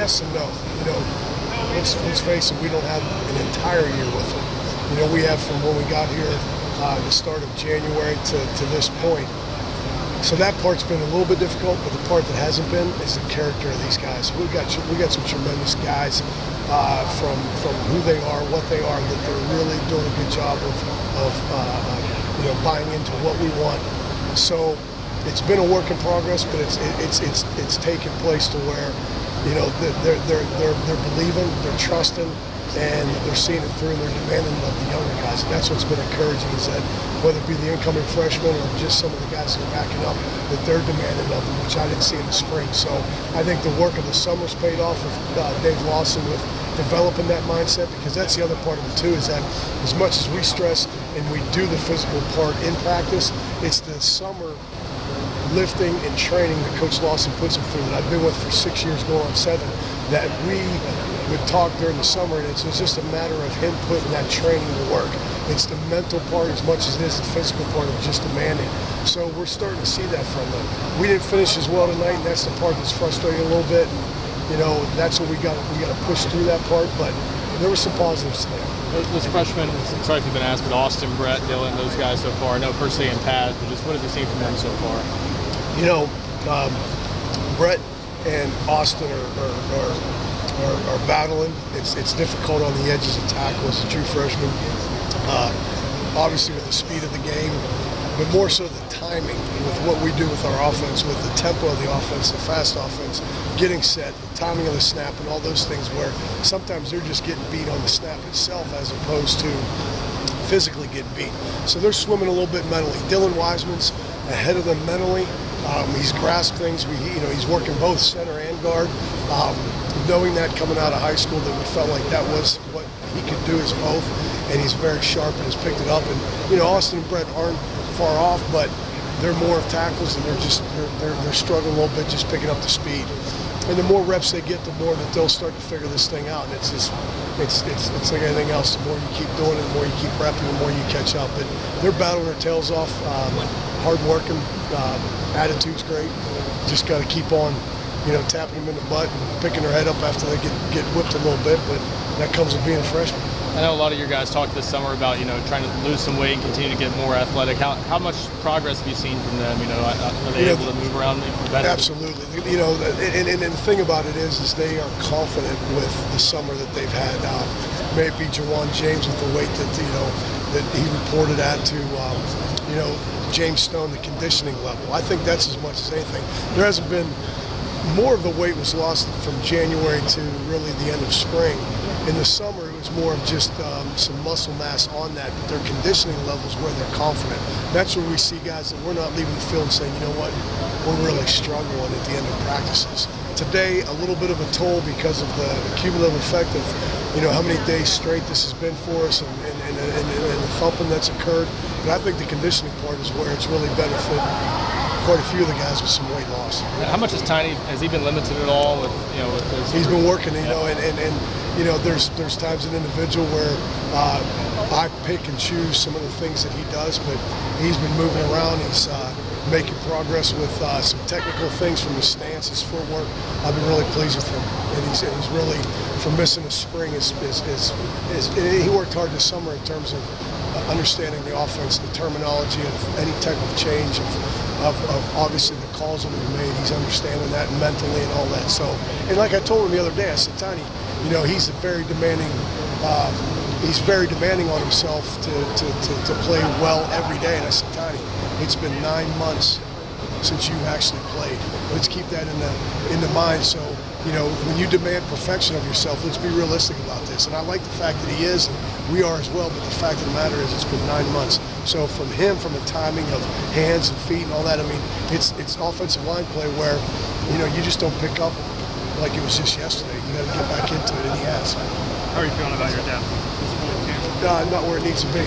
yes and no. Let's face it, we don't have an entire year with him. We have from when we got here, the start of January to this point. So that part's been a little bit difficult, but the part that hasn't been is the character of these guys. We got some tremendous guys from who they are, what they are, that they're really doing a good job of buying into what we want. So it's been a work in progress, but it's taken place to where they're believing, they're trusting, and they're seeing it through, and they're demanding of the younger guys. And that's what's been encouraging, is that whether it be the incoming freshmen or just some of the guys that are backing up, that they're demanding of them, which I didn't see in the spring. So I think the work of the summer's paid off with Dave Lawson with developing that mindset, because that's the other part of it too, is that as much as we stress and we do the physical part in practice, it's the summer lifting and training that Coach Lawson puts them through, that I've been with for 6 years, going on 7, that we would talk during the summer, and it's just a matter of him putting that training to work. It's the mental part as much as it is the physical part of just demanding. So we're starting to see that from them. We didn't finish as well tonight, and that's the part that's frustrating a little bit. And, that's what we got to push through that part, but there were some positives today. Those freshmen, sorry if you've been asked, but Austin, Brett, Dylan, those guys so far, I know first day in Paz, but just what have you seen from them so far? Brett and Austin are battling. It's difficult on the edges of tackle as a true freshman. Obviously with the speed of the game, but more so the timing with what we do with our offense, with the tempo of the offense, the fast offense, getting set, the timing of the snap, and all those things, where sometimes they're just getting beat on the snap itself as opposed to physically getting beat. So they're swimming a little bit mentally. Dylan Wiseman's ahead of them mentally. He's grasped things. He's working both center and guard. Knowing that coming out of high school, that we felt like that was what he could do is both, and he's very sharp and has picked it up. And Austin and Brett aren't far off, but they're more of tackles, and they're struggling a little bit just picking up the speed. And the more reps they get, the more that they'll start to figure this thing out. And it's like anything else. The more you keep doing it, the more you keep repping, the more you catch up. But they're battling their tails off, hard working, attitude's great. Just got to keep on, tapping them in the butt and picking their head up after they get whipped a little bit. But that comes with being a freshman. I know a lot of your guys talked this summer about, trying to lose some weight and continue to get more athletic. How much progress have you seen from them? Are they able to move around better? Absolutely. And the thing about it is they are confident with the summer that they've had. May it be Jawan James with the weight that he reported at to, James Stone, the conditioning level. I think that's as much as anything. There hasn't been more of the weight was lost from January to really the end of spring. In the summer, it was more of just some muscle mass on that, but their conditioning levels where they're confident. That's where we see guys that we're not leaving the field and saying, you know what, we're really struggling at the end of practices. Today, a little bit of a toll because of the cumulative effect of, how many days straight this has been for us and the thumping that's occurred. But I think the conditioning part is where it's really benefited quite a few of the guys with some weight loss. How much is Tiny? Has he been limited at all with his? He's been working, there's times an individual where I pick and choose some of the things that he does, but he's been moving around. He's making progress with some technical things from his stance, his footwork. I've been really pleased with him, and he's really, from missing a spring, he worked hard this summer in terms of understanding the offense, the terminology of any type of change, of obviously the calls that we've made. He's understanding that mentally and all that. So, and like I told him the other day, I said, Tiny, he's very demanding. He's very demanding on himself to play well every day. And I said, Tiny, it's been 9 months since you've actually played. Let's keep that in the mind. So, when you demand perfection of yourself, let's be realistic about this. And I like the fact that he is, and we are as well, but the fact of the matter is it's been 9 months. So from him, from the timing of hands and feet and all that, it's offensive line play where, you just don't pick up like it was just yesterday. You got to get back into it, and he has. How are you feeling about your depth? Not where it needs to be.